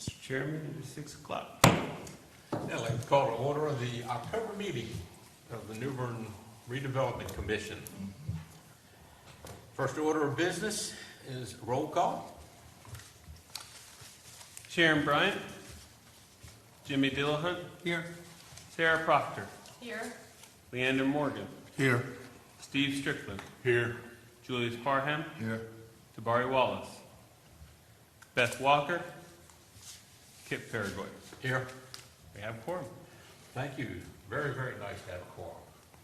Mr. Chairman, it is 6 o'clock. Now, I'd like to call to order the October meeting of the New Bern Redevelopment Commission. First order of business is roll call. Sharon Bryant. Jimmy Dillahunt. Here. Sarah Proctor. Here. Leander Morgan. Here. Steve Strickland. Here. Julius Parham. Here. Tabari Wallace. Beth Walker. Kip Paraguay. Here. We have quorum. Thank you. Very, very nice to have a quorum.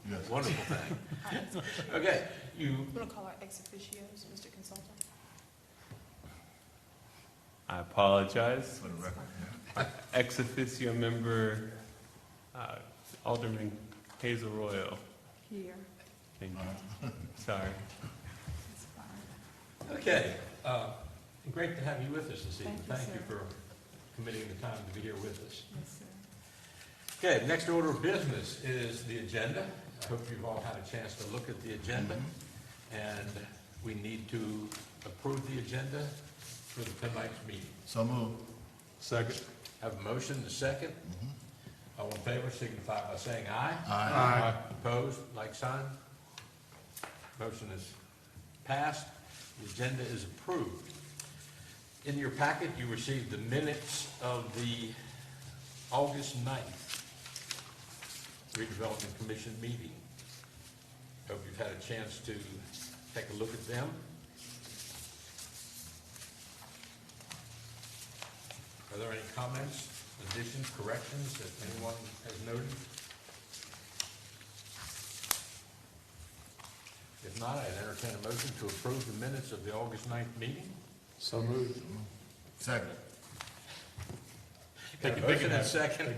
Yes. Wonderful thing. Okay, you, Want to call our ex officios, Mr. Consultant? I apologize. For the record, Ex officio member Alderman Hazel Royal. Here. Thank you. Sorry. That's fine. okay, great to have you with us this evening. Thank you, Thank you sir. for committing the time to be here with us. Yes, sir. Okay, next order of business is the agenda. I hope you've all had a chance to look at the agenda. And we need to approve the agenda for tonight's meeting. So moved. Second. Have a motion, a second. All in favor, signify by saying aye. Aye. Opposed, like sign. Motion is passed. The agenda is approved. In your packet, you received the minutes of the August 9th Redevelopment Commission meeting. Hope you've had a chance to take a look at them. Are there any comments, additions, corrections that anyone has noted? If not, I'd entertain a motion to approve the minutes of the August 9th meeting. So moved. Second. Got a motion and a second.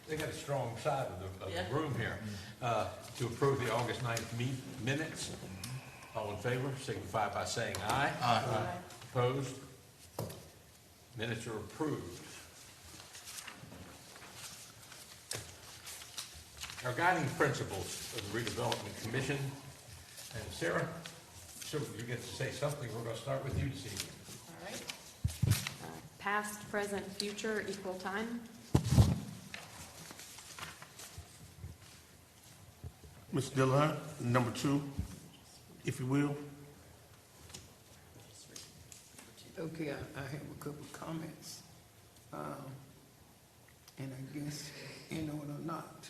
They got a strong side of the room here. To approve the August 9th minutes. All in favor, signify by saying aye. Aye. Opposed? Minutes are approved. Our guiding principles of the Redevelopment Commission. And Sarah, so you get to say something. We're going to start with you this evening. All right. Past, present, future, equal time. Mr. Dillahunt, number 2, if you will. Okay, I have a couple of comments. And I guess, in or not.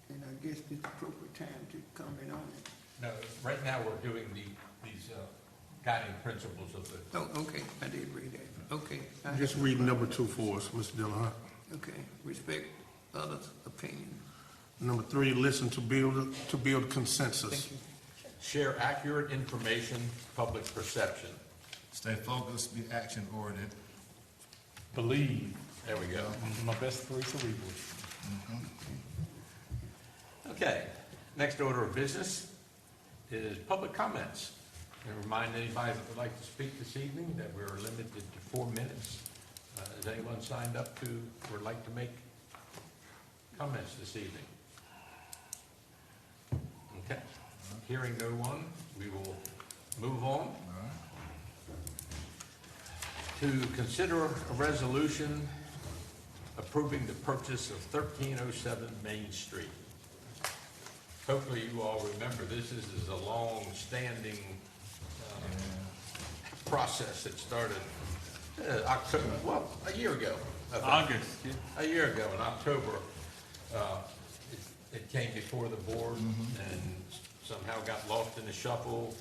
And I guess it's the appropriate time to comment on it. No, right now we're doing these guiding principles of the. Oh, okay, I did read that. Okay. Just read number 2 for us, Mr. Dillahunt. Okay, respect others' opinion. Number 3, listen to build consensus. Thank you. Share accurate information, public perception. Stay focused, be action-oriented. Believe. There we go. My best 3 cerebrals. Okay, next order of business is public comments. And remind anybody that would like to speak this evening that we're limited to 4 minutes. Has anyone signed up to or would like to make comments this evening? Okay, hearing no one, we will move on to consider a resolution approving the purchase of 1307 Main Street. Hopefully you all remember this is a long-standing process that started October, well, a year ago. I think. August. Yeah. A year ago in October, it came before the board and somehow got lost in the shuffle.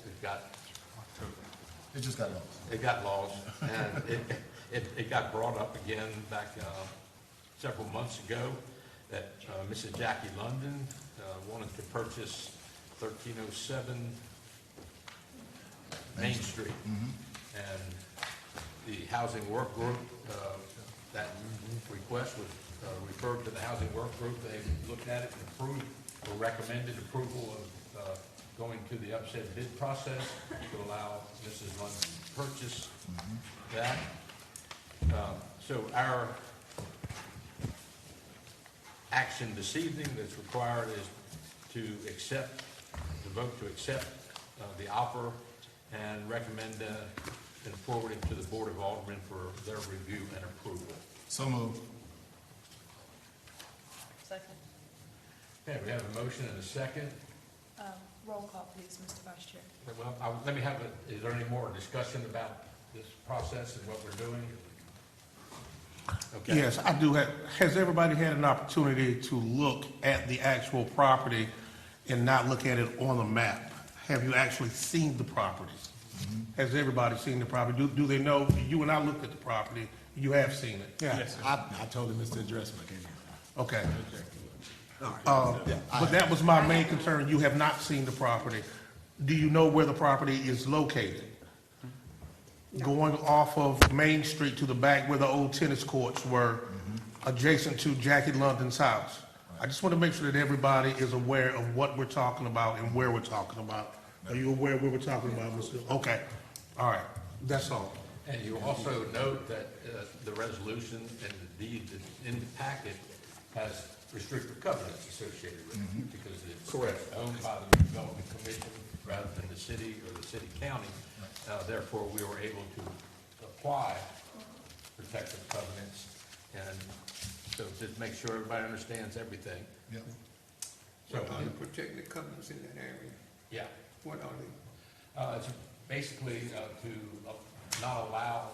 It just got lost. It got lost, and it got brought up again back several months ago that Mrs. Jackie London wanted to purchase 1307 Main Street. And the housing work group, that request was referred to the housing work group. They looked at it and approved or recommended approval of going to the upset bid process to allow Mrs. London to purchase that. So our action this evening that's required is to vote to accept the offer and recommend and forwarding to the Board of Aldermen for their review and approval. So moved. Second. Okay, we have a motion and a second. Roll call, please, Mr. Vice Chair. Well, let me have is there any more discussion about this process and what we're doing? Okay. Yes, I do have, has everybody had an opportunity to look at the actual property and not look at it on the map? Have you actually seen the properties? Has everybody seen the property? Do they know, you and I looked at the property, you have seen it? Yeah, I told him Mr. Address when I came here. Okay. All right. Yeah, But that was my main concern, you have not seen the property. Do you know where the property is located? Going off of Main Street to the back where the old tennis courts were, adjacent to Jackie London's house. I just want to make sure that everybody is aware of what we're talking about and where we're talking about. Are you aware of where we're talking about, Mr.? Okay, all right, that's all. And you also note that the resolution and the deed in the packet has restrictive covenants associated with it, because it's owned by the Redevelopment Commission rather than the city or the city county. Therefore, we were able to apply protective covenants, and so just make sure everybody understands everything. Yep. So, What are the protected covenants in that area? yeah, What are they? it's basically to not allow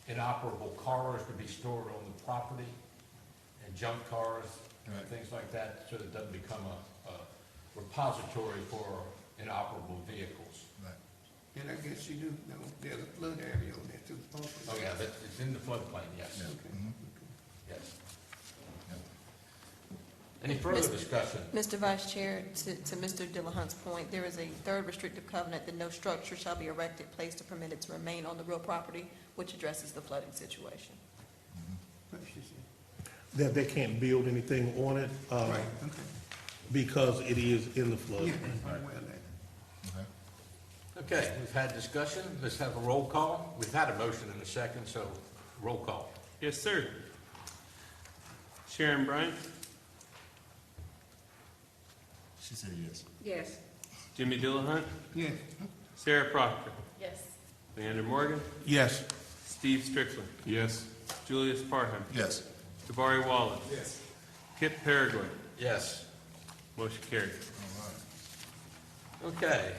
inoperable cars to be stored on the property, and junk cars, and Right. things like that, so that it doesn't become a repository for inoperable vehicles. Right. And I guess you do know there's a flood area on there too. Oh, yeah, it's in the floodplain, yes, Yeah. Okay. Mhm. yes. Yep. Any further discussion? Mr. Vice Chair, to Mr. Dillahunt's point, there is a third restrictive covenant that no structure shall be erected, placed, or permitted to remain on the real property, which addresses the flooding situation. What she said. That they can't build anything on it, Right, okay. because it is in the flood. Yeah, I'm aware of that. Okay. Okay, we've had discussion, let's have a roll call. We've had a motion in a second, so roll call. Yes, sir. Sharon Bryant, She said yes. Yes. Jimmy Dillahunt, Yes, Sarah Proctor, Yes. Leander Morgan, Yes, Steve Strickland. Yes. Julius Parham, Yes. Jabari Wallace. Yes. Kip Paraguay. Yes. Motion carries. All right. Okay,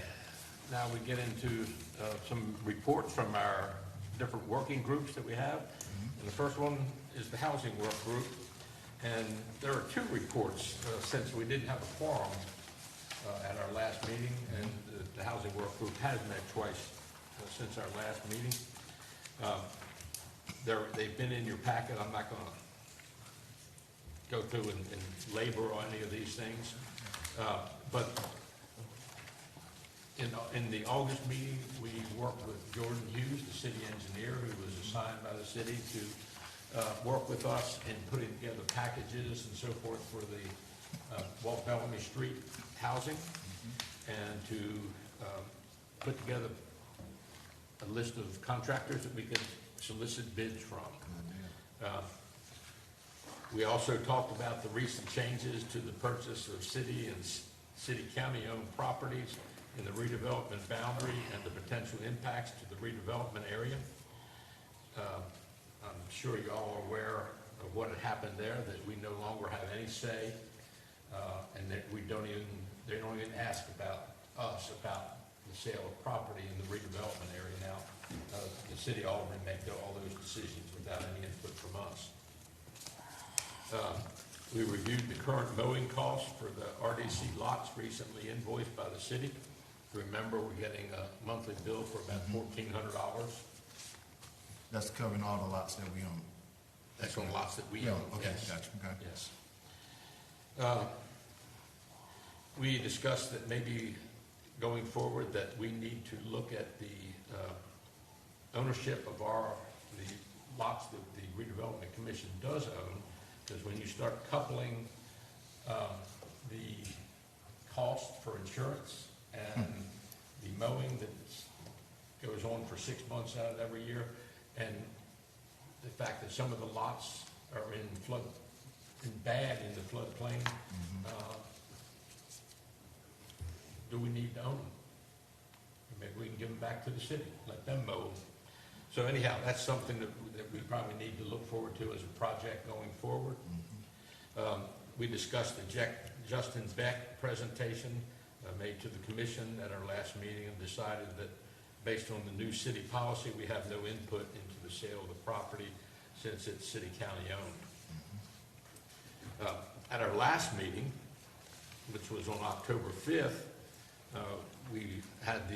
now we get into some reports from our different working groups that we have. And the first one is the Housing Work Group. And there are two reports, since we didn't have a quorum at our last meeting, and the Housing Work Group has met twice since our last meeting. They've been in your packet. I'm not going to go through and labor on any of these things. But in the August meeting, we worked with Jordan Hughes, the city engineer, who was assigned by the city to work with us in putting together packages and so forth for the Walt Bellamy Street housing, and to put together a list of contractors that we could solicit bids from. We also talked about the recent changes to the purchase of city and city-county-owned properties in the redevelopment boundary and the potential impacts to the redevelopment area. I'm sure you all are aware of what had happened there, that we no longer have any say, and that they don't even ask about us, about the sale of property in the redevelopment area now. The city aldermen make all those decisions without any input from us. We reviewed the current mowing costs for the RDC lots recently invoiced by the city. Remember, we're getting a monthly bill for about $1,400. That's covering all the lots that we own. That's on lots that we Yeah, own. okay, Yes. gotcha, okay. Yes. We discussed that maybe going forward that we need to look at the ownership of the lots that the Redevelopment Commission does own, because when you start coupling the cost for insurance and the mowing that goes on for 6 months out of every year, and the fact that some of the lots are bad in the floodplain, do we need to own them? Maybe we can give them back to the city, let them mow. So anyhow, that's something that we probably need to look forward to as a project going forward. We discussed the Justin Beck presentation made to the commission at our last meeting and decided that based on the new city policy, we have no input into the sale of the property since it's city-county owned. At our last meeting, which was on October 5th, we had the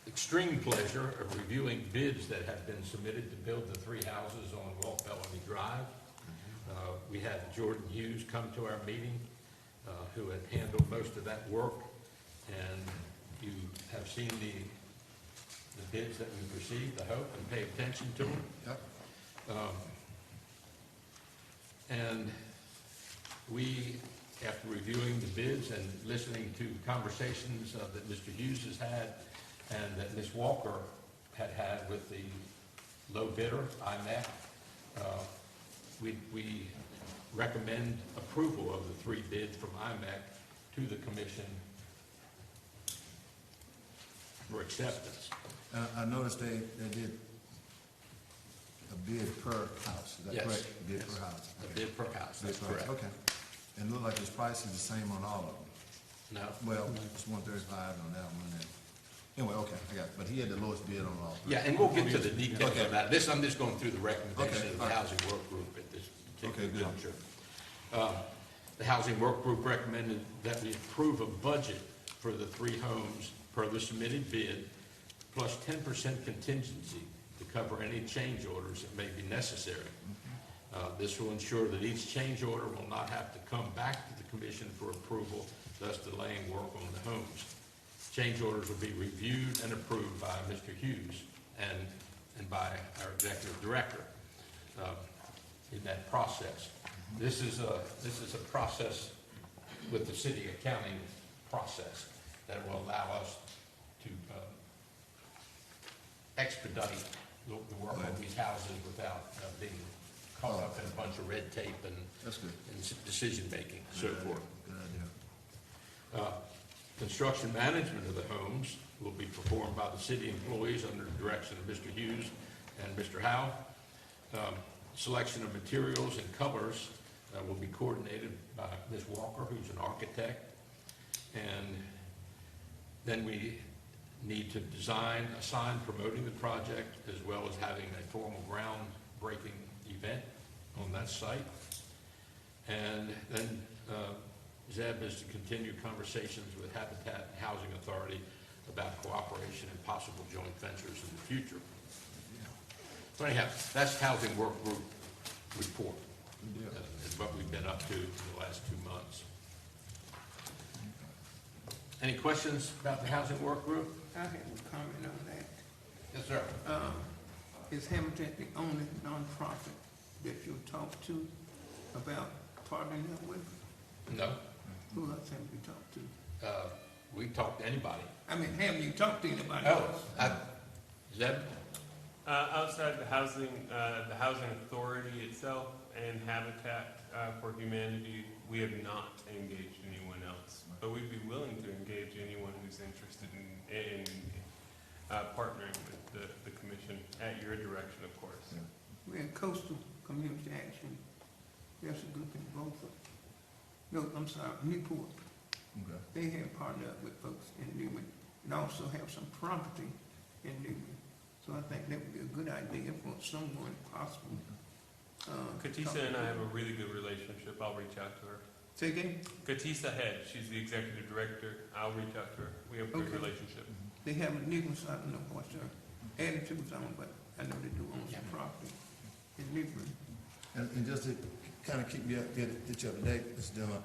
extreme pleasure of reviewing bids that had been submitted to build the 3 houses on Walt Bellamy Drive. We had Jordan Hughes come to our meeting, who had handled most of that work, and you have seen the bids that we've received, I hope, and pay attention to them. Yep. And we, after reviewing the bids and listening to conversations that Mr. Hughes has had and that Ms. Walker had had with the low bidder, IMAC, we recommend approval of the 3 bids from IMAC to the commission for acceptance. I noticed they did a bid per house, is that Yes, correct? Bid yes. per house. A bid per house, that's Bid per house, correct. okay. And it looked like this price is the same on all of them. No, Well, it's 135 on that one, and, anyway, okay, I got it, but he had the lowest bid on all three. yeah, and we'll get to the details Okay. of that. I'm just going through the recommendation Okay, of the all right. housing work group at this particular Okay, good. juncture. The housing work group recommended that we approve a budget for the 3 homes per the submitted bid, plus 10% contingency to cover any change orders that may be necessary. This will ensure that each change order will not have to come back to the commission for approval, thus delaying work on the homes. Change orders will be reviewed and approved by Mr. Hughes and by our executive director in that process. This is a process with the city accounting process that will allow us to expedite the work on these houses without being caught up in a bunch of red tape and That's good. decision-making, so Good idea. forth. Good idea. Construction management of the homes will be performed by the city employees under the direction of Mr. Hughes and Mr. Howe. Selection of materials and colors will be coordinated by Ms. Walker, who's an architect. And then we need to design a sign promoting the project, as well as having a formal groundbreaking event on that site. And then Zeb is to continue conversations with Habitat and Housing Authority about cooperation and possible joint ventures in the future. So anyhow, that's Housing Work Group report, Good deal. is what we've been up to in the last 2 months. Any questions about the Housing Work Group? I have a comment on that. Yes, sir. Is Habitat the only nonprofit that you talk to about partnering up with? No, Who else have you talked to? we talk to anybody. I mean, haven't you talked to anybody Oh, else? Zeb? Outside the housing authority itself and Habitat for Humanity, we have not engaged anyone else. But we'd be willing to engage anyone who's interested in partnering with the commission at your direction, of course. Yeah. We're in Coastal Community Action. There's a group in both of, no, I'm sorry, Newport. Okay. They have partnered up with folks in Newman and also have some property in Newman. So I think that would be a good idea for someone possible. Katisa and I have a really good relationship. I'll reach out to her. Say again? Katisa Head, she's the executive director. I'll reach out to her. We have a good Okay. relationship. They have a Newman, so I don't know what their attitudes on, but I know they do own some property in Newman. And just to kind of keep you up, get you up to date, Mr. Dillon,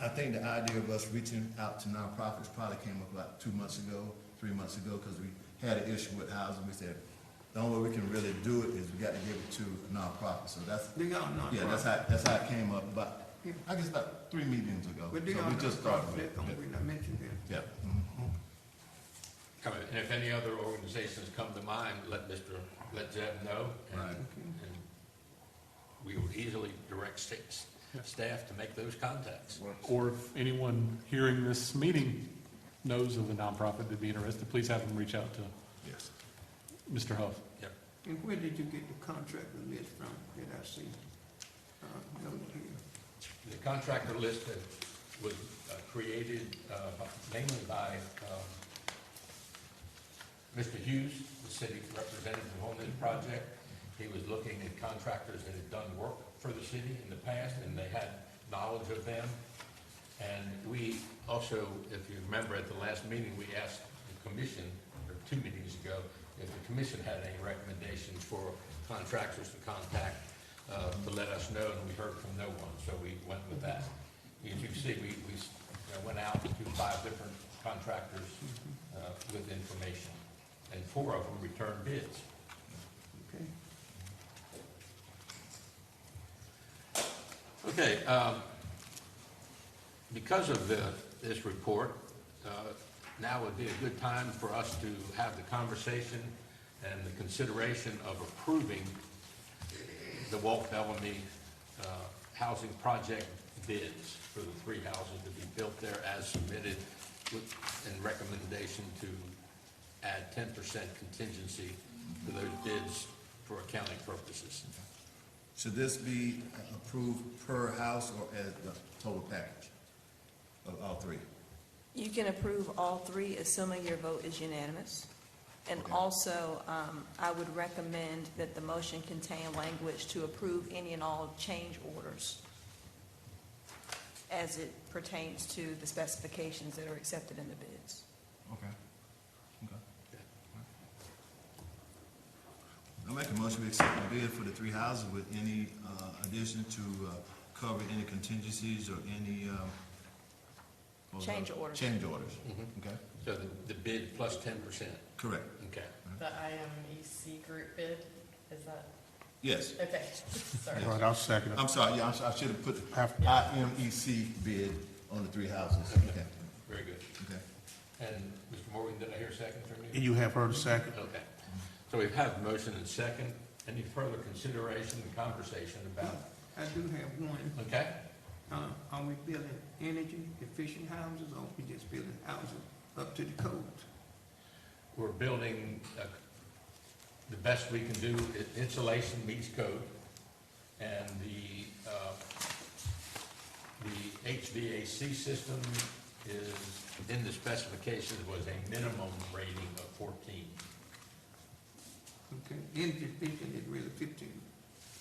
I think the idea of us reaching out to nonprofits probably came up about 2 months ago, 3 months ago, because we had an issue with housing. We said, the only way we can really do it is we got to give it to a nonprofit. So that's, They are not. yeah, that's how it came up, but I guess about 3 meetings ago. But they So are we not just started with profit, it. that's the only reason I mentioned them. Yeah. Mhm. And if any other organizations come to mind, let Zeb know. and- Right. And we will easily direct staff to make those contacts. Or if anyone hearing this meeting knows of a nonprofit that'd be interested, please have them reach out to Yes. Mr. Huff. Yeah. And where did you get the contractor list from that I see, noted here? The contractor list that was created mainly by Mr. Hughes, the city representative on this project. He was looking at contractors that had done work for the city in the past, and they had knowledge of them. And we also, if you remember at the last meeting, we asked the commission, or 2 meetings ago, if the commission had any recommendations for contractors to contact to let us know, and we heard from no one, so we went with that. As you see, we went out to 5 different contractors with information, and 4 of them returned bids. Okay. Okay, because of this report, now would be a good time for us to have the conversation and the consideration of approving the Walt Bellamy housing project bids for the 3 houses to be built there as submitted in recommendation to add 10% contingency to those bids for accounting purposes. Should this be approved per house or as the total package of all 3? You can approve all 3, assuming your vote is unanimous. And Okay. also, I would recommend that the motion contain language to approve any and all change orders as it pertains to the specifications that are accepted in the bids. Okay. I make a motion to accept the bid for the 3 houses with any addition to cover any contingencies or any Change orders. Change orders. Mhm. Okay, So the bid plus 10%. correct. Okay. The IMEC group bid, is that, Yes. okay, sorry. All right, I'll second it. I'm sorry, yeah, I should have put After- IMEC bid on the 3 houses. Okay, Very good. okay. And Mr. Morgan, did I hear a second from you? You have heard a second. Okay. So we've had motion and second. Any further consideration and conversation about I do have one. it? Okay? Are we building energy efficient houses, or are we just building houses up to the codes? We're building, the best we can do, insulation meets code, and the HVAC system is, in the specifications, was a minimum rating of 14. Okay, energy efficient is really 15,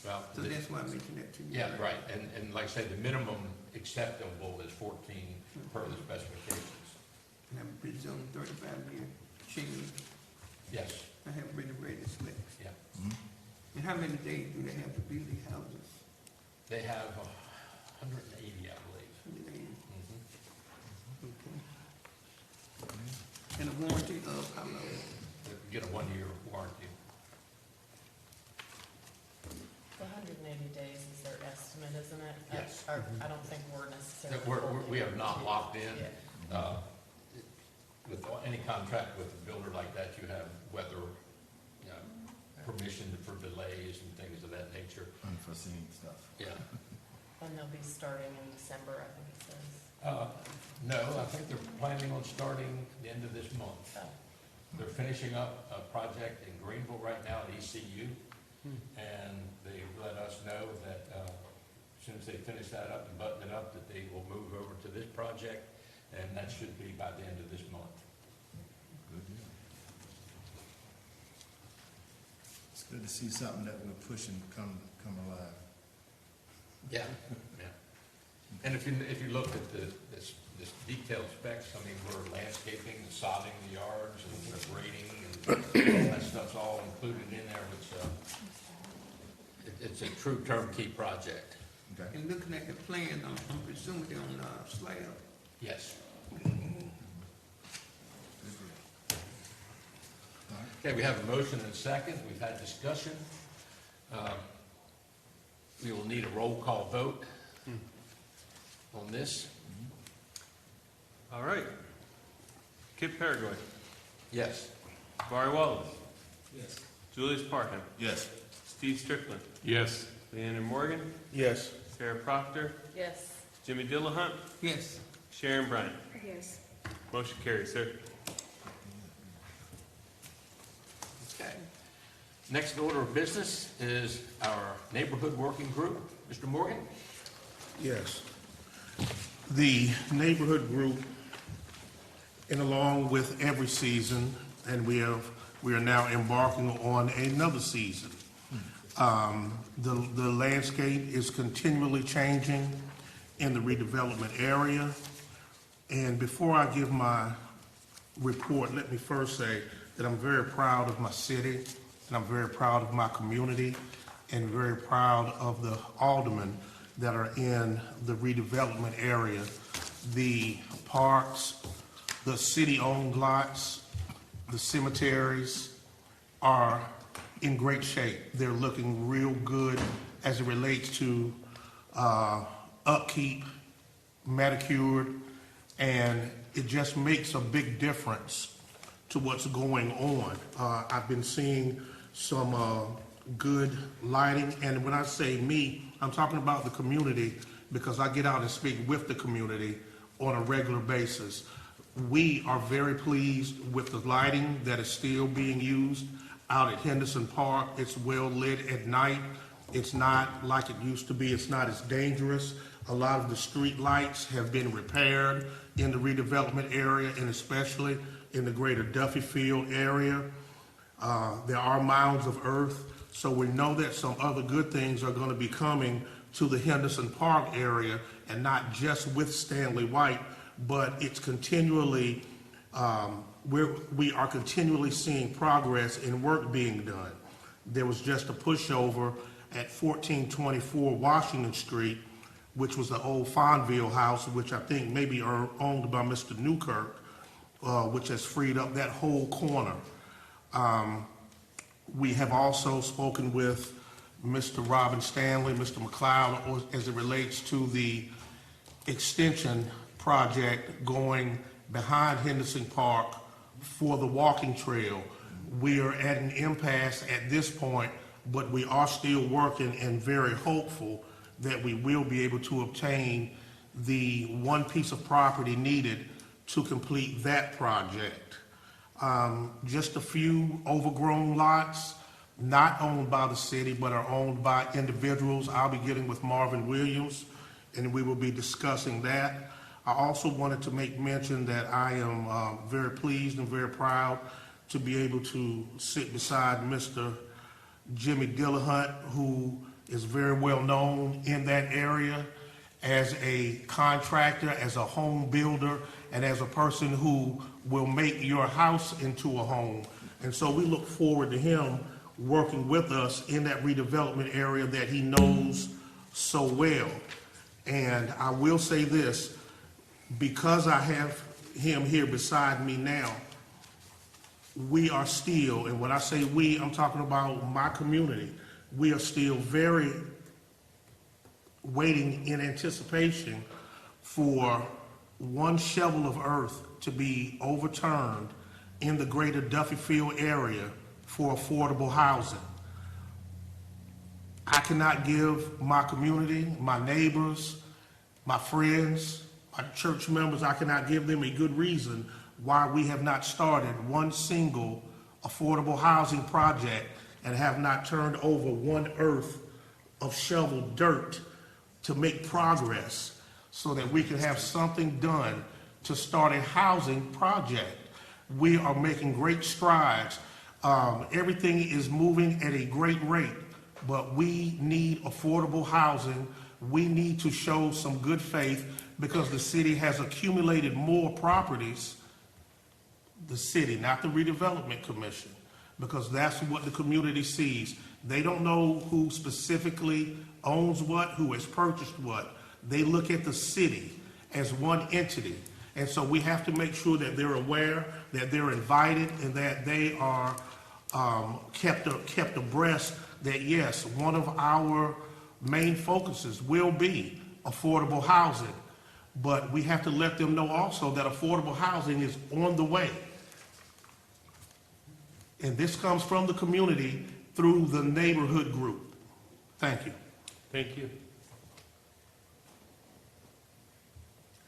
Well, so that's why I mentioned that to you. yeah, right, and like I say, the minimum acceptable is 14 per the specifications. And I'm presuming 35-year change. Yes, I haven't really read the specs. yeah. And how many days do they have to build these houses? They have 180, I believe. 100 days? Mhm. Okay. And a warranty of how long? You get a 1-year warranty. The 180 days is their estimate, isn't it? Yes. I don't think we're necessarily. We have not locked in. Yeah. With any contract with a builder like that, you have weather, permission for delays and things of that nature. Unforeseen stuff. Yeah. And they'll be starting in December, I think it says. No, I think they're planning on starting the end of this month. Oh, They're finishing up a project in Greenville right now at ECU, and they let us know that as soon as they finish that up and button it up, that they will move over to this project, and that should be by the end of this month. Good deal. It's good to see something that we're pushing come alive. Yeah, yeah. And if you look at this detailed specs, I mean, we're landscaping and sodding the yards and we're grading and all that stuff's all included in there, which, it's a true turnkey project. Okay. And looking at the plan, I'm presuming they're on slab. Yes. Good deal. All right. Okay, we have a motion and a second. We've had discussion. We will need a roll call vote on this. All right. Kip Paraguay, Yes. Barry Wallace. Yes. Julius Parham, Yes. Steve Strickland, Yes. Leander Morgan, Yes. Sarah Proctor, yes. Jimmy Dillahunt, Yes. Sharon Bryant. Yes. Motion carries, sir. Okay. Next order of business is our neighborhood working group. Mr. Morgan? Yes. The neighborhood group, and along with every season, and we are now embarking on another season. The landscape is continually changing in the redevelopment area. And before I give my report, let me first say that I'm very proud of my city, and I'm very proud of my community, and very proud of the aldermen that are in the redevelopment area. The parks, the city-owned lots, the cemeteries are in great shape. They're looking real good as it relates to upkeep, manicured, and it just makes a big difference to what's going on. I've been seeing some good lighting, and when I say me, I'm talking about the community because I get out and speak with the community on a regular basis. We are very pleased with the lighting that is still being used out at Henderson Park. It's well lit at night. It's not like it used to be. It's not as dangerous. A lot of the street lights have been repaired in the redevelopment area, and especially in the greater Duffy Field area. There are mounds of earth, so we know that some other good things are going to be coming to the Henderson Park area, and not just with Stanley White, but it's continually, we are continually seeing progress in work being done. There was just a pushover at 1424 Washington Street, which was the old Fonville house, which I think maybe are owned by Mr. Newkirk, which has freed up that whole corner. We have also spoken with Mr. Robin Stanley, Mr. McLeod, as it relates to the extension project going behind Henderson Park for the walking trail. We are at an impasse at this point, but we are still working and very hopeful that we will be able to obtain the one piece of property needed to complete that project. Just a few overgrown lots, not owned by the city, but are owned by individuals. I'll be getting with Marvin Williams, and we will be discussing that. I also wanted to make mention that I am very pleased and very proud to be able to sit beside Mr. Jimmy Dillahunt, who is very well known in that area as a contractor, as a home builder, and as a person who will make your house into a home. And so we look forward to him working with us in that redevelopment area that he knows so well. And I will say this, because I have him here beside me now, we are still, and when I say we, I'm talking about my community, we are still very waiting in anticipation for one shovel of earth to be overturned in the greater Duffy Field area for affordable housing. I cannot give my community, my neighbors, my friends, my church members, I cannot give them a good reason why we have not started one single affordable housing project and have not turned over one earth of shoveled dirt to make progress so that we can have something done to start a housing project. We are making great strides. Everything is moving at a great rate, but we need affordable housing. We need to show some good faith because the city has accumulated more properties, the city, not the Redevelopment Commission, because that's what the community sees. They don't know who specifically owns what, who has purchased what. They look at the city as one entity. And so we have to make sure that they're aware, that they're invited, and that they are kept abreast that, yes, one of our main focuses will be affordable housing. But we have to let them know also that affordable housing is on the way. And this comes from the community through the neighborhood group. Thank you. Thank you.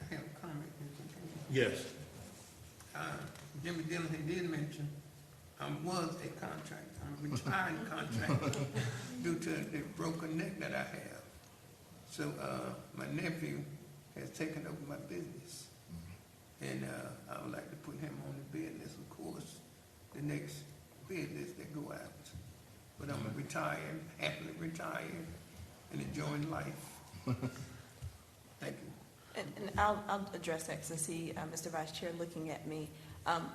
I have a comment, Mr. Chairman. Yes. Jimmy Dillon, he did mention was a contractor, I'm a retired contractor due to the broken neck that I have. So, my nephew has taken over my business. And, I would like to put him on the business, of course, the next business that go out. But I'm retired, happily retired, and enjoying life. Thank you. And I'll address that, since Mr. Vice Chair looking at me.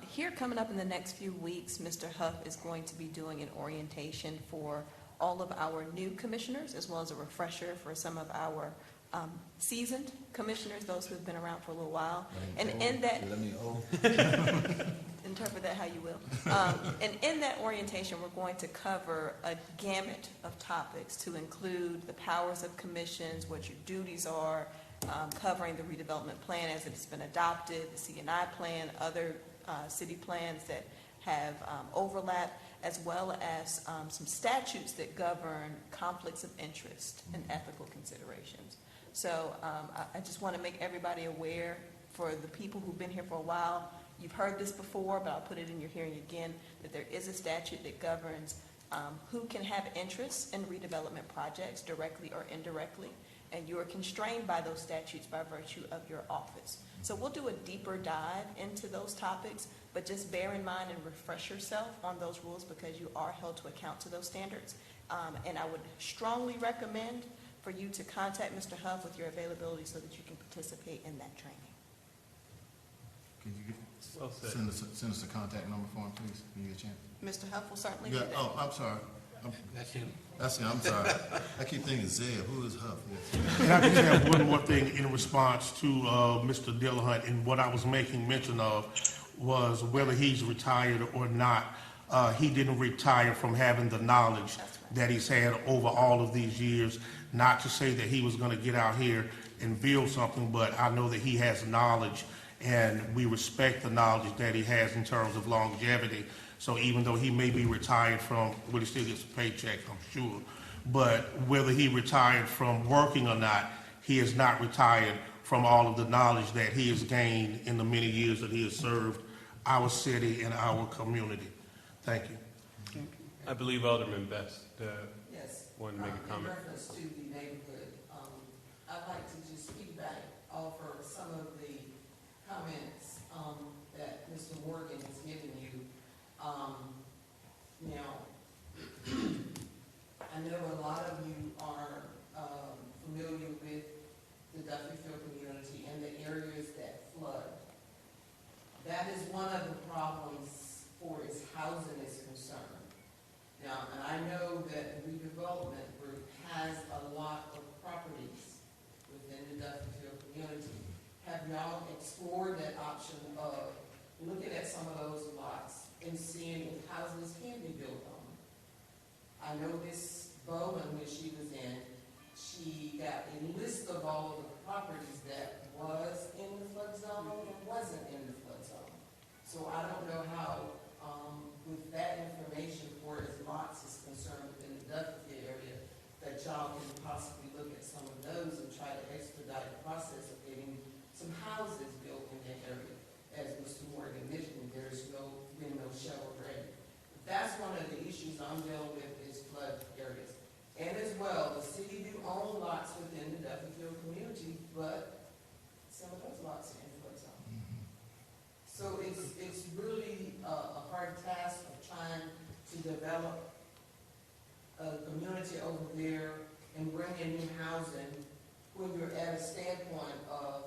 Here, coming up in the next few weeks, Mr. Huff is going to be doing an orientation for all of our new commissioners, as well as a refresher for some of our seasoned commissioners, those who have been around for a little while. And in that, interpret that how you will. And in that orientation, we're going to cover a gamut of topics to include the powers of commissions, what your duties are, covering the redevelopment plan as it's been adopted, the CNI plan, other city plans that have overlap, as well as some statutes that govern conflicts of interest and ethical considerations. So I just want to make everybody aware, for the people who've been here for a while, you've heard this before, but I'll put it in your hearing again, that there is a statute that governs who can have interest in redevelopment projects directly or indirectly, and you are constrained by those statutes by virtue of your office. So we'll do a deeper dive into those topics, but just bear in mind and refresh yourself on those rules, because you are held to account to those standards. And I would strongly recommend for you to contact Mr. Huff with your availability so that you can participate in that training. Can you Well said. send us a contact number for him, please, when you get a chance? Mr. Huff will certainly do Yeah, that. oh, I'm sorry. That's him. That's him, I'm sorry. I keep thinking Zeb, who is Huff? And I just have one more thing in response to Mr. Dillahunt, and what I was making mention of was whether he's retired or not. He didn't retire from having the knowledge that he's had over all of these years. Not to say that he was going to get out here and build something, but I know that he has knowledge, and we respect the knowledge that he has in terms of longevity. So even though he may be retired from, well, he still gets a paycheck, I'm sure, but whether he retired from working or not, he is not retired from all of the knowledge that he has gained in the many years that he has served our city and our community. Thank you. I believe Alderman Best Yes. wanted to make a comment. In reference to the neighborhood, I'd like to just feedback, offer some of the comments that Mr. Morgan has given you. Now, I know a lot of you are familiar with the Duffyfield community and the areas that flood. That is one of the problems for as housing is concerned. Now, and I know that the redevelopment group has a lot of properties within the Duffyfield community. Have y'all explored that option of looking at some of those lots and seeing if houses can be built on them? I know Miss Bowman, when she was in, she got a list of all of the properties that was in the flood zone and wasn't in the flood zone. So I don't know how, with that information for as lots is concerned within the Duffyfield area, that y'all can possibly look at some of those and try to expedite the process of getting some houses built in that area. As Mr. Morgan mentioned, there's been no shovel ready. That's one of the issues I'm dealing with is flood areas. And as well, the city do own lots within the Duffyfield community, but some of those lots are in flood zone. So it's really a hard task of trying to develop a community over there and bring in new housing when you're at a standpoint of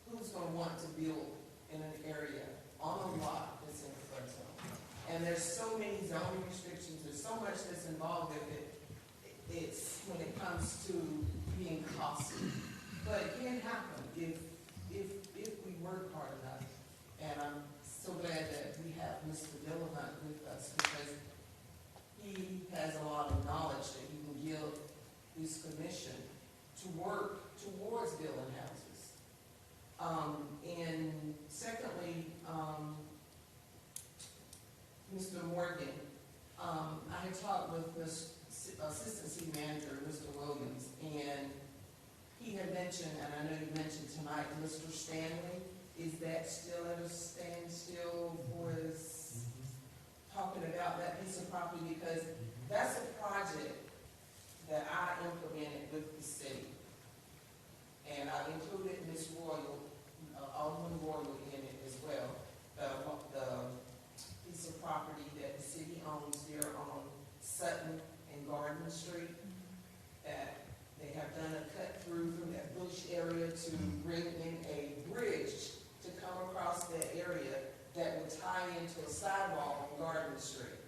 who's going to want to build in an area on a lot that's in the flood zone. And there's so many zoning restrictions, there's so much that's involved with it. It's when it comes to being costly. But it can happen if we work hard enough. And I'm so glad that we have Mr. Dillahunt with us, because he has a lot of knowledge that he can give this commission to work towards building houses. And secondly, Mr. Morgan, I had talked with Assistant City Manager, Mr. Williams, and he had mentioned, and I know you mentioned tonight, Mr. Stanley. Is that still at a standstill for his talking about that piece of property because that's a project that I implemented with the city. And I included Ms. Royal, Alderman Royal in it as well. The piece of property that the city owns there on Sutton and Garden Street, that they have done a cut through from that bush area to bring in a bridge to come across that area that would tie into a sidewalk on Garden Street.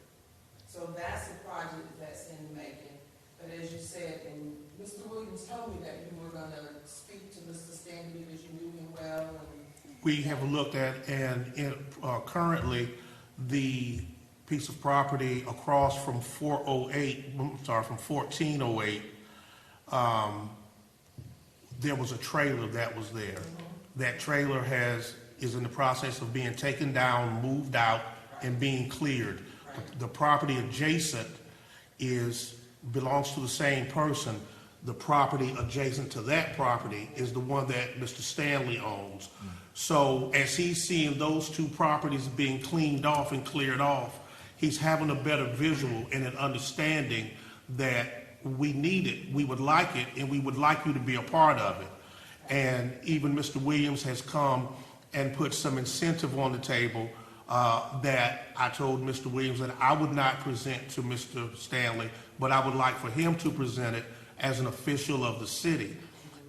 So that's a project that's in the making. But as you said, and Mr. Williams told me that you were gonna speak to Mr. Stanley because you knew him well and. We have looked at, and currently, the piece of property across from 1408, there was a trailer that was there. That trailer is in the process of being taken down, moved out, and being cleared. The property adjacent belongs to the same person. The property adjacent to that property is the one that Mr. Stanley owns. So as he's seeing those two properties being cleaned off and cleared off, he's having a better visual and an understanding that we need it, we would like it, and we would like you to be a part of it. And even Mr. Williams has come and put some incentive on the table that I told Mr. Williams that I would not present to Mr. Stanley, but I would like for him to present it as an official of the city.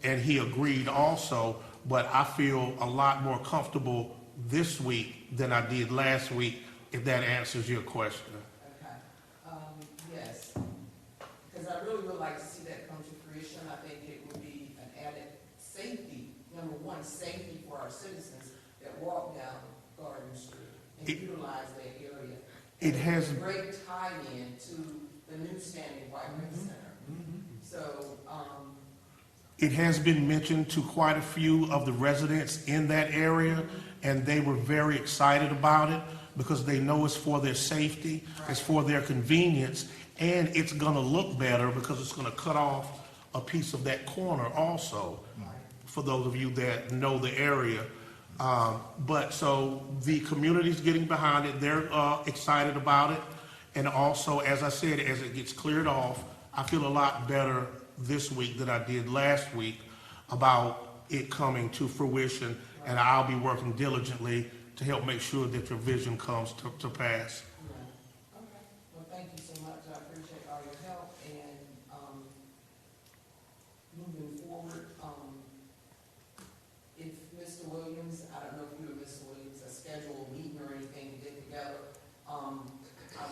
And he agreed also, but I feel a lot more comfortable this week than I did last week, if that answers your question. Okay, yes, because I really would like to see that come to fruition. I think it would be an added safety, number one, safety for our citizens that walk down Garden Street and utilize that area. It has a great tie-in to the new Standing White Rec Center. So, it has been mentioned to quite a few of the residents in that area, and they were very excited about it because they know it's for their safety, it's for their convenience, and it's gonna look better because it's gonna cut off a piece of that corner also, for those of you that know the area. But so the community's getting behind it, they're excited about it, and also, as I said, as it gets cleared off, I feel a lot better this week than I did last week about it coming to fruition, and I'll be working diligently to help make sure that your vision comes to pass. okay, well, thank you so much. I appreciate all your help and, moving forward, if Mr. Williams, I don't know if you and Mr. Williams are scheduled a meeting or anything to get together, I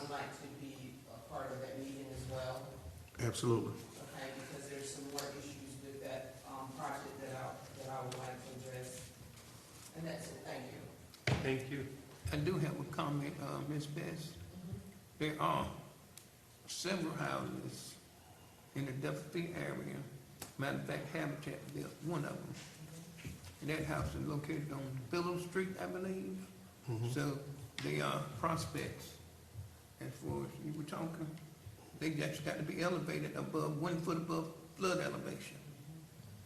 would like to be a part of that meeting as well. Absolutely. Okay, because there's some more issues with that, project that I would like to address. And that's it, thank you. Thank you. I do have a comment, Ms. Bess. There are several houses in the Duffield area. Matter of fact, Habitat built one of them. And that house is located on Billow Street, I believe. So they are prospects. As far as you were talking, they just got to be elevated above 1 foot above flood elevation.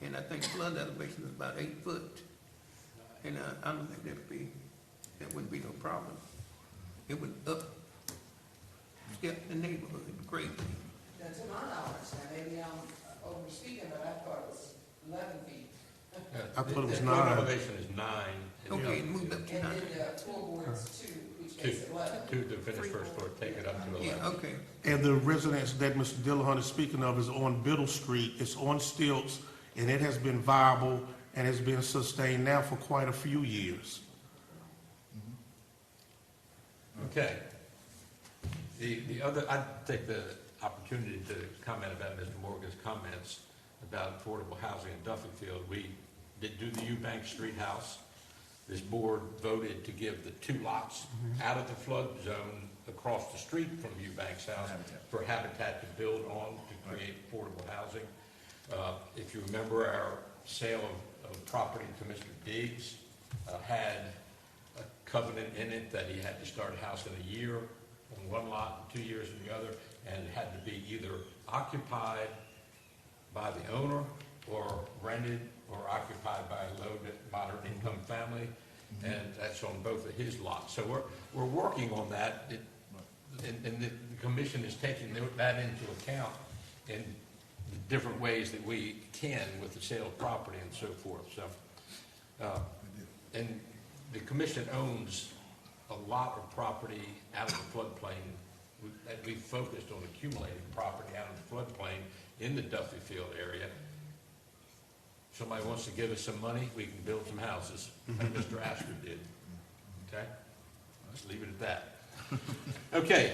And I think flood elevation is about 8 foot. And I don't think that wouldn't be no problem. It would step the neighborhood greatly. Now, to my knowledge, now maybe I'm overspeaking, but I thought it was 11 feet. I thought it was The 9. flood elevation is 9. Okay, it moved up to And 9. then the floorboards 2, which makes it 11. To finish first floor, take it up to 11. Yeah, okay. And the residence that Mr. Dillahunt is speaking of is on Biddle Street. It's on stilts, and it has been viable and has been sustained now for quite a few years. Okay. The other, I'd take the opportunity to comment about Mr. Morgan's comments about affordable housing in Duffield. We did do the Eubank Street house. This board voted to give the 2 lots out of the flood zone across the street from Eubank's house for Habitat to build on to create affordable housing. If you remember, our sale of property to Mr. Diggs had a covenant in it that he had to start a house in a year on one lot, 2 years in the other, and it had to be either occupied by the owner or rented or occupied by a low to moderate income family, and that's on both of his lots. So we're working on that. and the commission is taking that into account in different ways that we can with the sale of property and so forth, so. And the commission owns a lot of property out of the floodplain. We focused on accumulating property out of the floodplain in the Duffy Field area. Somebody wants to give us some money, we can build some houses, like Mr. Astor did. Okay? Let's leave it at that. Okay.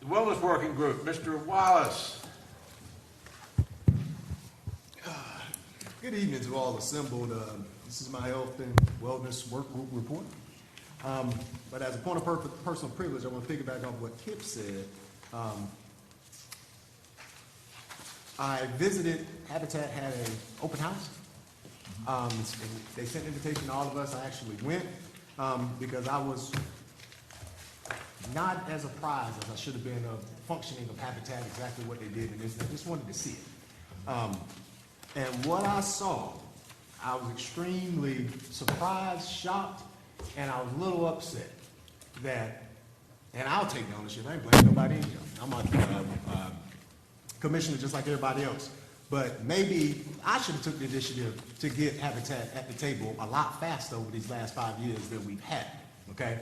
The Wellness Working Group, Mr. Wallace. Good evening to all assembled. This is my health and wellness work group report. But as a point of personal privilege, I want to piggyback off what Kip said. I visited, Habitat had an open house. And they sent an invitation to all of us. I actually went because I was not as apprised as I should have been of functioning of Habitat, exactly what they did, and I just wanted to see it. And what I saw, I was extremely surprised, shocked, and I was a little upset that, and I'll take the ownership, I ain't blaming nobody in here. I'm a commissioner just like everybody else. But maybe I should have took the initiative to get Habitat at the table a lot faster over these last 5 years than we've had, okay?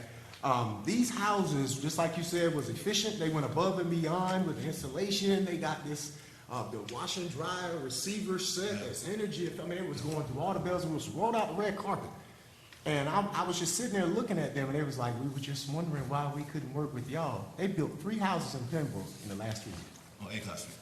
These houses, just like you said, was efficient. They went above and beyond with the installation. They got this, the wash and dry receiver set, there's energy. I mean, it was going through all the bells and whistles, rolled out the red carpet. And I was just sitting there looking at them, and they was like, we were just wondering why we couldn't work with y'all. They built 3 houses in Pembroke in the last 3 years. On Acott Street.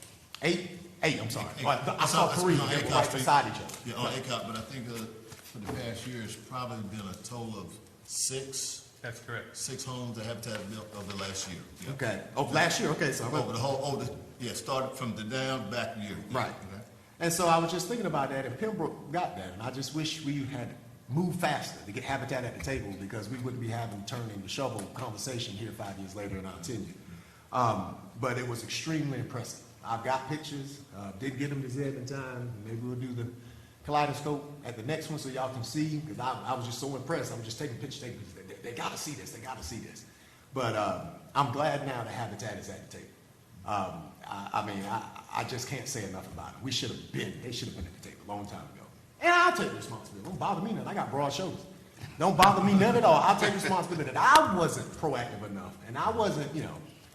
Eight, I'm sorry. Eight. I saw 3 that were Acott right Street. beside each other. Yeah, on Acott, but I think for the past year, it's probably been a total of 6 That's correct. 6 homes that Habitat built over the last year. Yeah. Okay. Oh, last year, okay, so. Over the whole, started from the down, back year. Yeah. Right. Okay. And so I was just thinking about that, and Pembroke got that, and I just wish we had moved faster to get Habitat at the table, because we wouldn't be having turning the shovel conversation here 5 years later in our tenure. But it was extremely impressive. I've got pictures, didn't get them to Zeb in time. Maybe we'll do the kaleidoscope at the next one so y'all can see, because I was just so impressed. I was just taking pictures. They got to see this. They got to see this. But I'm glad now that Habitat is at the table. I mean, I just can't say enough about it. They should have been at the table a long time ago. And I'll take responsibility. Don't bother me none. I got broad shoulders. Don't bother me none at all. I'll take responsibility that I wasn't proactive enough, and I wasn't,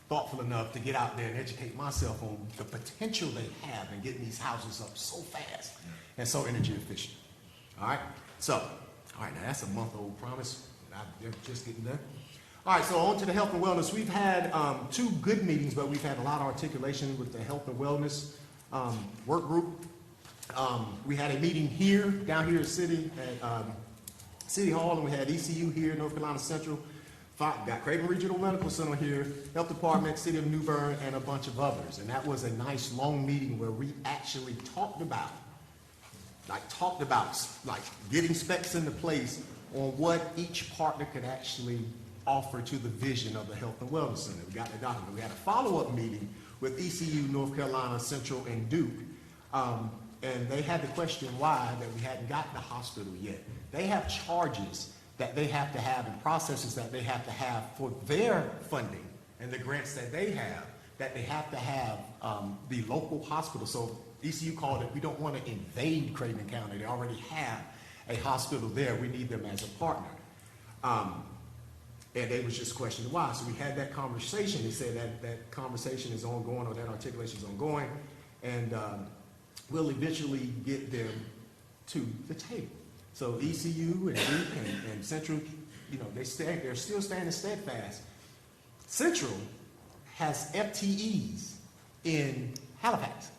thoughtful enough to get out there and educate myself on the potential they have in getting these houses up so fast and so energy efficient. All right? So, all right, now that's a month-old promise. I'm just getting done. All right, so on to the health and wellness. We've had 2 good meetings, but we've had a lot of articulation with the health and wellness work group. We had a meeting here, down here at City Hall, and we had ECU here, North Carolina Central. Got Craven Regional Medical Center here, Health Department, City of New Bern, and a bunch of others. And that was a nice long meeting where we actually talked about getting specs into place on what each partner could actually offer to the vision of the Health and Wellness Center. We got the document. We had a follow-up meeting with ECU, North Carolina Central, and Duke. And they had the question why that we hadn't gotten the hospital yet. They have charges that they have to have and processes that they have to have for their funding and the grants that they have to have the local hospital. So ECU called it, we don't want to invade Craven County. They already have a hospital there. We need them as a partner. And they was just questioning why. So we had that conversation. They said that conversation is ongoing, or that articulation is ongoing, and we'll eventually get them to the table. So ECU and Duke and Central, they're still standing steadfast. Central has FTEs in Halifax.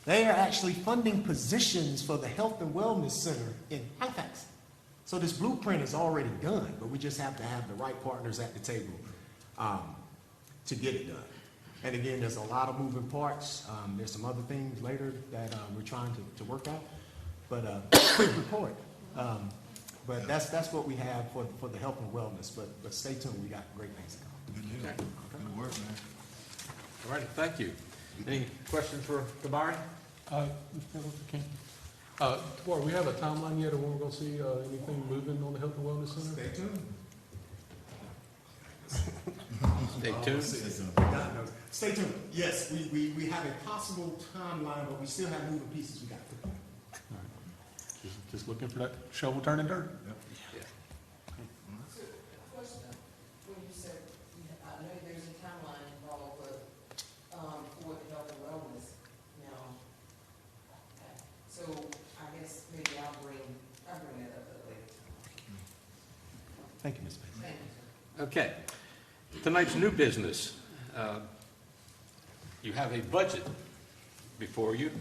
They are actually funding positions for the Health and Wellness Center in Halifax. So this blueprint is already done, but we just have to have the right partners at the table to get it done. And again, there's a lot of moving parts. There's some other things later that we're trying to work out. But quick report. But that's what we have for the health and wellness. But stay tuned. We got great things coming. Good news. Good work, man. All right, thank you. Any questions for Tabari? Tabari, we have a timeline yet of when we're going to see anything moving on the Health and Wellness Center? Stay tuned. Stay tuned. God knows. Stay tuned. Yes, we have a possible timeline, but we still have moving pieces we got to put. Just looking for that shovel turning dirt. So, question, when you said, I know there's a timeline involved, but, for the health and wellness now. Okay. So I guess maybe I'll bring that up at a later time. Thank you, Ms. Bates. Thank you, sir. Okay. Tonight's new business. You have a budget before you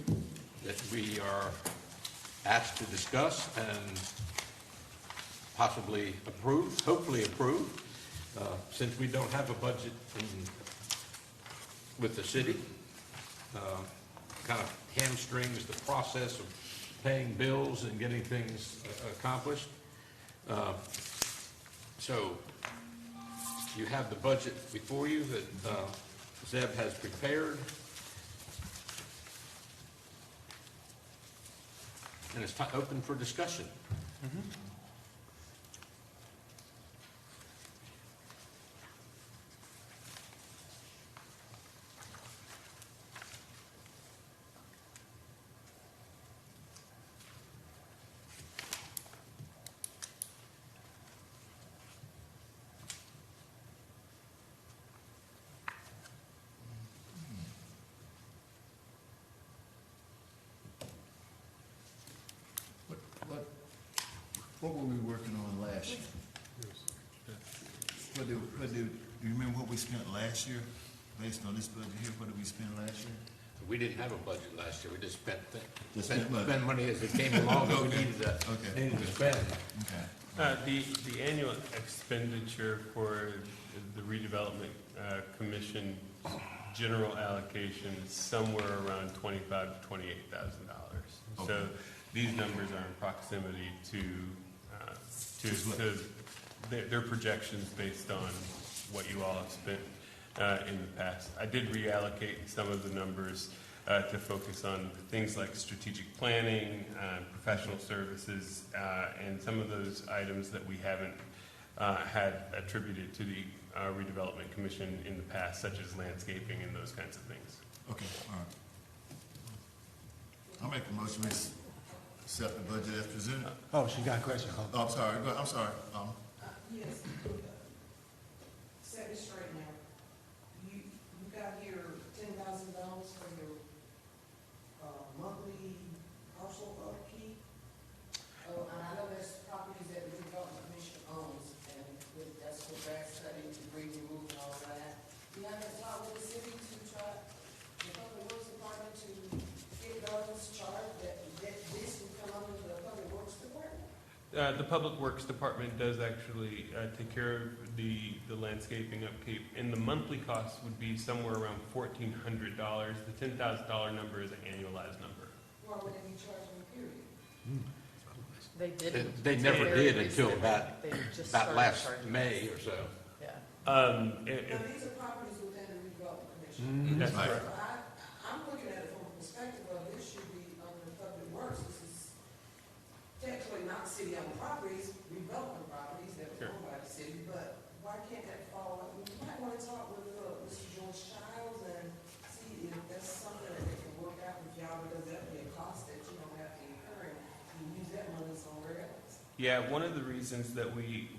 that we are asked to discuss and possibly approve, hopefully approve. Since we don't have a budget with the city, kind of hamstrings the process of paying bills and getting things accomplished. So you have the budget before you that Zeb has prepared. And it's open for discussion. What were we working on last year? Do you remember what we spent last year? Based on this budget here, what did we spend last year? We didn't have a budget last year. We just spent money. money as it came along that we Okay. needed to spend. Okay. The annual expenditure for the redevelopment commission general allocation is somewhere around $25,000 to $28,000. So these numbers are in proximity to their projections based on what you all have spent in the past. I did reallocate some of the numbers to focus on things like strategic planning, professional services, and some of those items that we haven't had attributed to the redevelopment commission in the past, such as landscaping and those kinds of things. Okay, all right. I'll make a motion to accept the budget as presented. Oh, she got a question. Oh, I'm sorry, go ahead. I'm sorry. Yes, set it straight now. You got here $10,000 for your, monthly parcel upkeep. Oh, and I know there's properties that the redevelopment commission owns, and that's for grass cutting, debris removal, and all of that. You have to talk with the city to try, the public works department to get those charged, that this will come under the public works department? The Public Works Department does actually take care of the landscaping upkeep, and the monthly cost would be somewhere around $1,400. The $10,000 number is an annualized number. Why would they be charging a period? They didn't. They never Very did until recently. about They just about started last charging. May or so. Yeah. Now, these are properties within the redevelopment commission. That's Right. correct. So I'm looking at it from a perspective of this should be under public works. This is technically not city-owned properties, redevelopment properties that were owned by the city, but why can't that fall? You might want to talk with Mr. George Childs and see if that's something that they can work out with y'all, because that'd be a cost that you don't have to incur, and you use that money somewhere else. Yeah, one of the reasons that we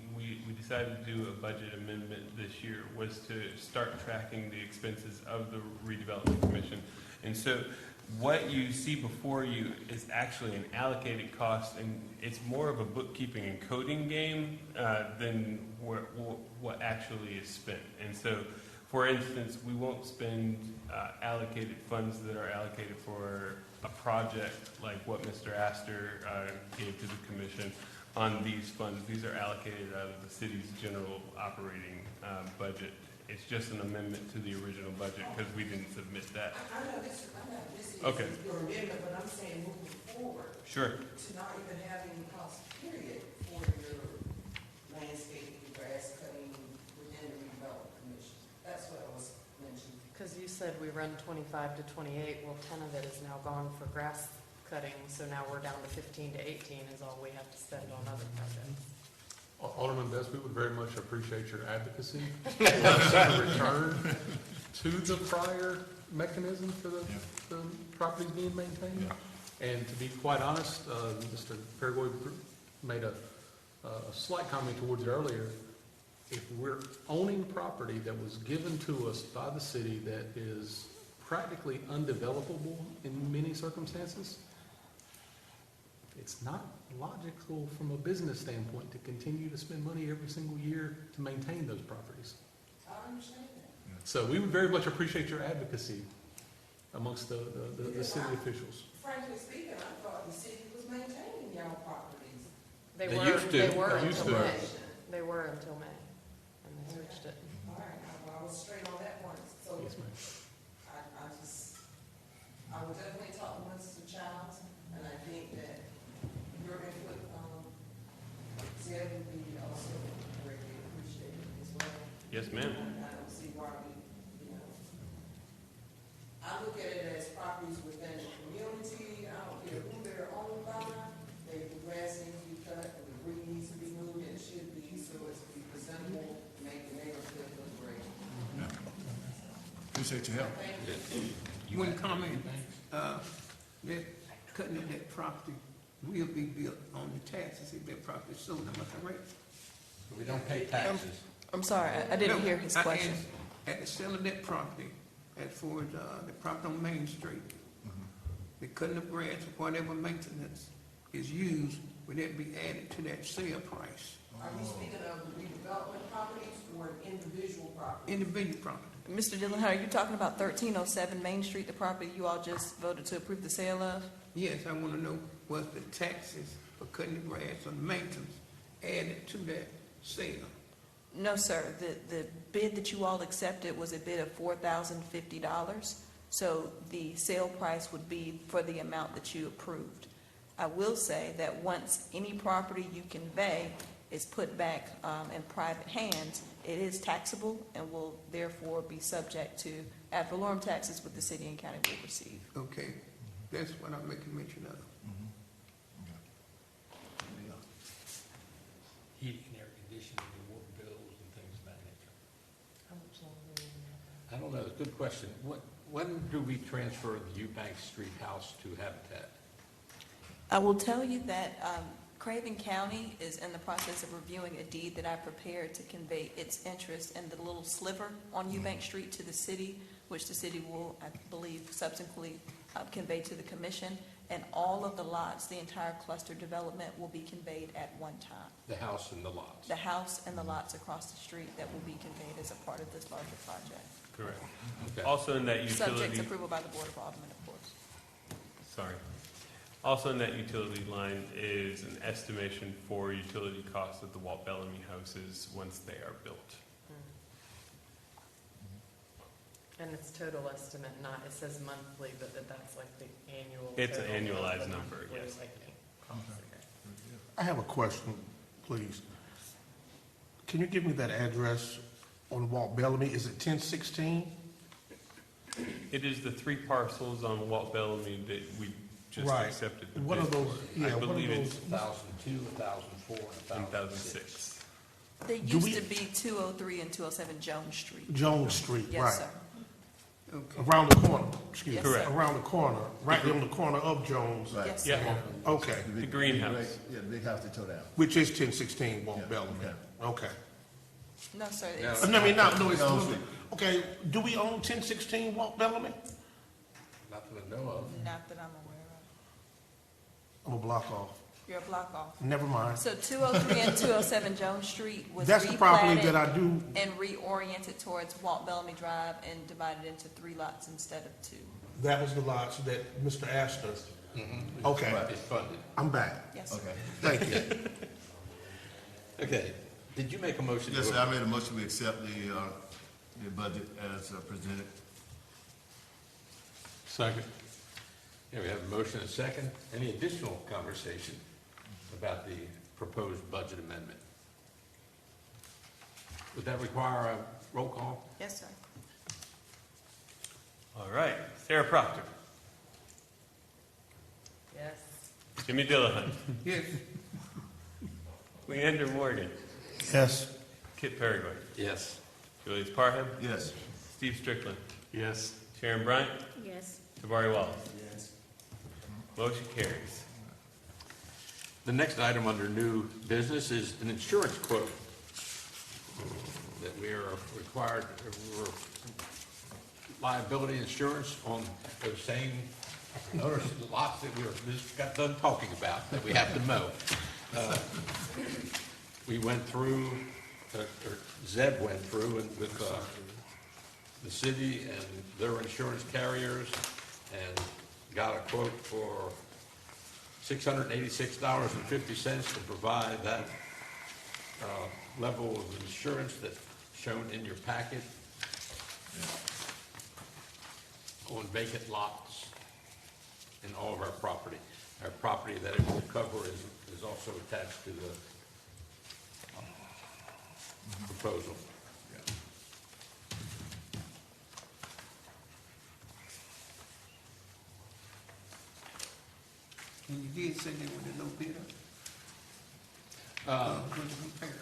decided to do a budget amendment this year was to start tracking the expenses of the redevelopment commission. And so what you see before you is actually an allocated cost, and it's more of a bookkeeping and coding game than what actually is spent. And so, for instance, we won't spend allocated funds that are allocated for a project like what Mr. Astor gave to the commission on these funds. These are allocated out of the city's general operating budget. It's just an amendment to the original budget because we didn't submit that. I know this is Okay. your amendment, but I'm saying moving forward, Sure. to not even have any cost period for your landscaping, grass cutting within the redevelopment commission. That's what I was mentioning. Because you said we run 25 to 28, well, 10 of it is now gone for grass cutting, so now we're down to 15 to 18 is all we have to spend on other projects. Alderman Best, we would very much appreciate your advocacy to return to the prior mechanism for the properties being maintained. And to be quite honest, Mr. Paraguay made a slight comment towards it earlier. If we're owning property that was given to us by the city that is practically undevelopable in many circumstances, it's not logical from a business standpoint to continue to spend money every single year to maintain those properties. I understand that. So we would very much appreciate your advocacy amongst the city officials. Frankly speaking, I thought the city was maintaining y'all properties. They used to. They were They used until to. May. They were until May, and they switched it. All right, well, I was straight on that point, so Yes, ma'am. I would definitely talk to Mr. Childs, and I think that your input, Zed, would be also greatly appreciated as well. Yes, ma'am. I don't see why I look at it as properties within the community. I don't care who they're owned by. The grass needs to be cut, and the debris needs to be moved, and it should be, so it's be presentable, make the neighborhood look great. Appreciate your help. Thank you. One comment, that cutting of that property will be built on the taxes if that property is sold, am I correct? We don't pay taxes. I'm sorry, I didn't No, hear his I question. asked, at the sale of that property, as for the property on Main Street, the cutting of grass or whatever maintenance is used, would that be added to that sale price? Are you speaking of the redevelopment properties or an individual property? Individual property. Mr. Dillon, are you talking about 1307 Main Street, the property you all just voted to approve the sale of? Yes, I want to know was the taxes for cutting the grass or the maintenance added to that sale? No, sir. The bid that you all accepted was a bid of $4,050. So the sale price would be for the amount that you approved. I will say that once any property you convey is put back in private hands, it is taxable and will therefore be subject to ad valorem taxes with the city and county will receive. Okay, that's what I'm making mention of. Heating, air conditioning, and water bills and things of that nature. How much longer will we have that? I don't know, it's a good question. When do we transfer the Eubank Street house to Habitat? I will tell you that Craven County is in the process of reviewing a deed that I prepared to convey its interest in the little sliver on Eubank Street to the city, which the city will, I believe, subsequently convey to the commission. And all of the lots, the entire cluster development will be conveyed at one time. The house and the lots? The house and the lots across the street that will be conveyed as a part of this larger project. Correct. Okay. Also in that Subject to utility, approval by the Board of Aldermen, of course. sorry. Also in that utility line is an estimation for utility costs of the Walt Bellamy houses once they are built. And it's total estimate, not, it says monthly, but that's like the annual. It's an total of annualized the number, monthly, yes. like, costs. Okay. I have a question, please. Can you give me that address on Walt Bellamy? Is it 1016? It is the three parcels on Walt Bellamy that we just Right. accepted the What bid are those? for. Yeah, I what are believe those? it's 1002, 1004, and 1006. They Do used we- to be 203 and 207 Jones Street. Jones Street, Yes, right. sir. Okay. Around the corner, excuse me. Yes, sir. Correct. Around the corner, right there on the corner of Jones. Right. Yes, Yeah. sir. Okay, The big- greenhouse. Yeah, the big house they tore down. which is 1016 Walt Yeah, Bellamy. yeah. Okay. No, sir. No. It's, I mean, no, it's, Jones Street. okay, do we own 1016 Walt Bellamy? Not that I know of. not that I'm aware I'm a block off. of. You're a block off. Never mind. So 203 and 207 Jones Street was That's the property that replatted I do, and reoriented towards Walt Bellamy Drive and divided into 3 lots instead of 2. that was the lots that Mr. Astor. Okay, It's funded. I'm back. Yes, sir. Okay. Thank you. Okay, did you make a motion? Yes, sir, I made a motion, we accept the budget as presented. Second. Yeah, we have a motion and a second. Any additional conversation about the proposed budget amendment? Would that require a roll call? Yes, sir. All right. Sarah Proctor, Yes. Jimmy Dillahunt, Yes, Leander Morgan, Yes. Kip Paraguay, Yes. Julius Parham, Yes. Steve Strickland, Yes. Sharon Bryant, Yes. Tabari Wallace. Yes. Motion carries. The next item under new business is an insurance quote that we are required, liability insurance on those same owners, lots that we just got done talking about, that we have to mow. We went through, or Zeb went through and with the city and their insurance carriers and got a quote for $686.50 to provide that level of insurance that's shown in your packet on vacant lots in all of our property. Our property that it will cover is also attached to the proposal. And you did say they were the low bidder? When you compare.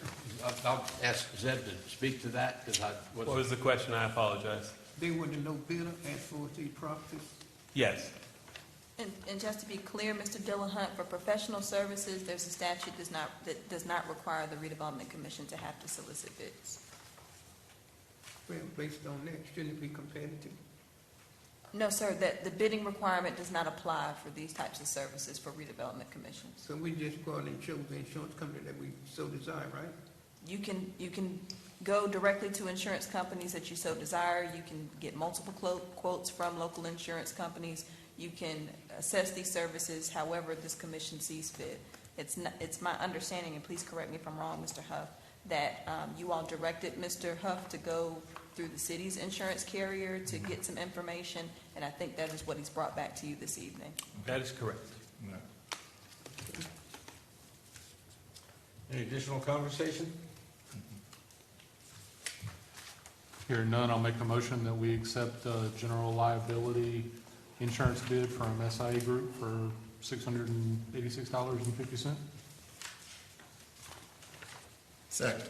I'll ask Zeb to speak to that, because I What wasn't. was the question? I apologize. They were the low bidder as for the properties? Yes. And just to be clear, Mr. Dillahunt, for professional services, there's a statute that does not require the redevelopment commission to have to solicit bids. Well, based on that, shouldn't it be competitive? No, sir, that the bidding requirement does not apply for these types of services for redevelopment commissions. So we just go out and chose the insurance company that we so desire, right? You can go directly to insurance companies that you so desire. You can get multiple quotes from local insurance companies. You can assess these services however this commission sees fit. It's my understanding, and please correct me if I'm wrong, Mr. Huff, that you all directed Mr. Huff to go through the city's insurance carrier to get some information, and I think that is what he's brought back to you this evening. That is correct. Any additional conversation? Hearing none, I'll make a motion that we accept general liability insurance bid from SIA Group for $686.50. Second.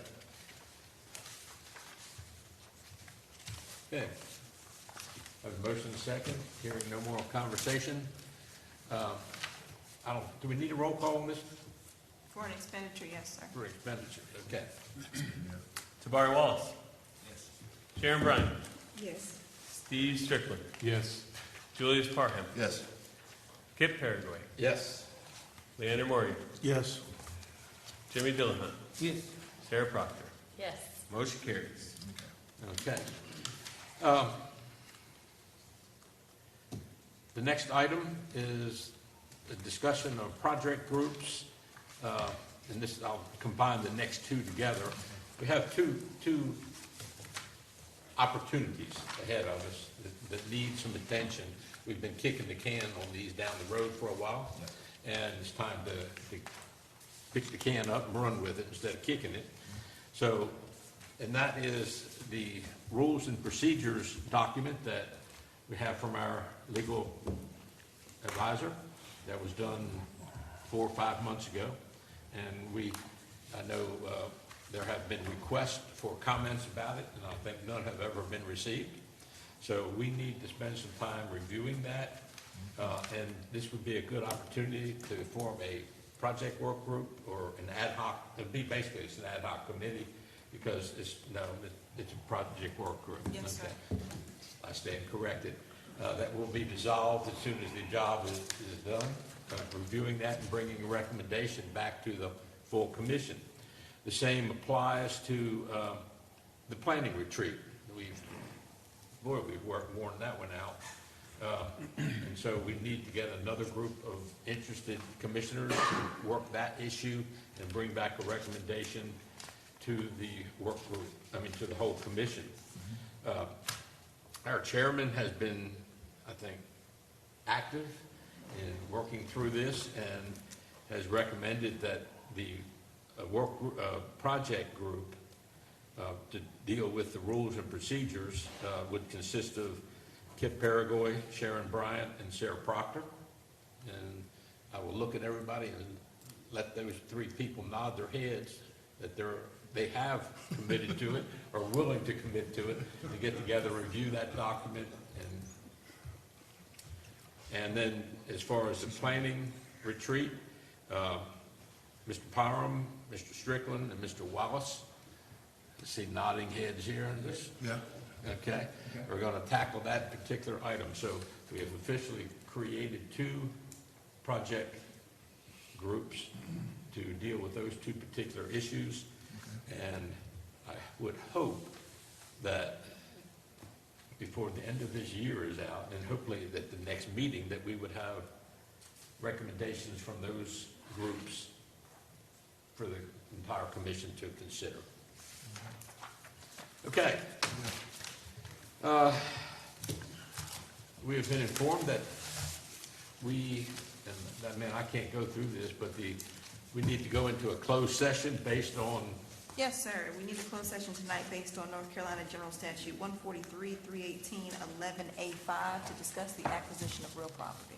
Okay. Have a motion and a second. Hearing no more conversation. Do we need a roll call on this? For an expenditure, yes, sir. For expenditure, okay. Tabari Wallace. Yes. Sharon Bryant. Yes. Steve Strickland. Yes. Julius Parham. Yes. Kip Paraguay. Yes. Leander Morgan. Yes. Jimmy Dillahunt. Yes. Sarah Proctor. Yes. Motion carries. Okay. The next item is a discussion of project groups, and this, I'll combine the next two together. We have two opportunities ahead of us that need some attention. We've been kicking the can on these down the road for a while, and it's time to pick the can up and run with it instead of kicking it. So, and that is the rules and procedures document that we have from our legal advisor that was done 4 or 5 months ago. And I know there have been requests for comments about it, and I think none have ever been received. So we need to spend some time reviewing that, and this would be a good opportunity to form a project work group or an ad hoc, basically it's an ad hoc committee, because it's a project work group. Yes, sir. Okay. I stand corrected. That will be dissolved as soon as the job is done, reviewing that and bringing a recommendation back to the full commission. The same applies to the planning retreat. We've worn that one out. And so we need to get another group of interested commissioners to work that issue and bring back a recommendation to the work group, to the whole commission. Our chairman has been, I think, active in working through this and has recommended that the project group to deal with the rules and procedures would consist of Kip Paraguay, Sharon Bryant, and Sarah Proctor. And I will look at everybody and let those 3 people nod their heads that they have committed to it, or willing to commit to it, to get together, review that document, and then as far as the planning retreat, Mr. Parham, Mr. Strickland, and Mr. Wallace, I see nodding heads here on this. Yeah. Okay, we're gonna tackle that particular item. So we have officially created 2 project groups to deal with those 2 particular issues. And I would hope that before the end of this year is out, and hopefully that the next meeting, that we would have recommendations from those groups for the entire commission to consider. Okay. We have been informed that and that, man, I can't go through this, but we need to go into a closed session based on, Yes, sir. We need a closed session tonight based on North Carolina General Statute 143, 318, 11A5 to discuss the acquisition of real property.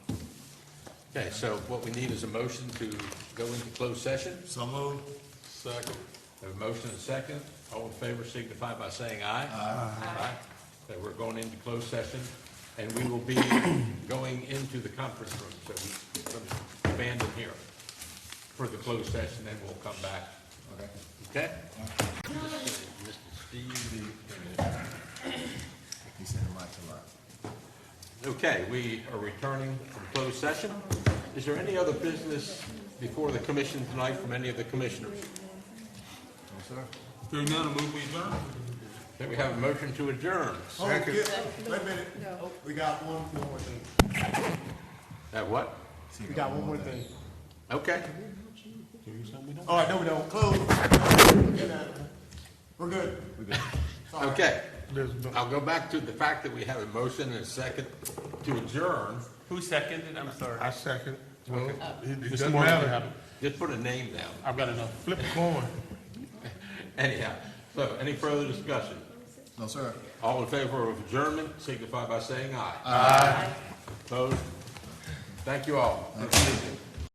okay, so what we need is a motion to go into closed session. So moved. Second. Have a motion and a second. All in favor signify by saying aye. Aye. Okay, we're going into closed session, and we will be going into the conference room, so we abandon here for the closed session, then we'll come back. Okay? Mr. Steve. He said it might a lot. Okay, we are returning from closed session. Is there any other business before the commission tonight from any of the commissioners? No, sir. Hearing none, I move we adjourn. Okay, we have a motion to adjourn. Second. Wait a minute. We got one more thing. What? We got one more thing. Okay. All right, no, we don't. Close. We're good. Okay. There's no- I'll go back to the fact that we have a motion and a second to adjourn. Who seconded? I'm sorry. I second. Well, it Mr. doesn't Morgan, matter. Just put a name down. I've got enough. Flip a coin. Anyhow, so any further discussion? No, sir. All in favor of adjournment, signify by saying aye. Aye. Opposed? Thank you all. Thank you.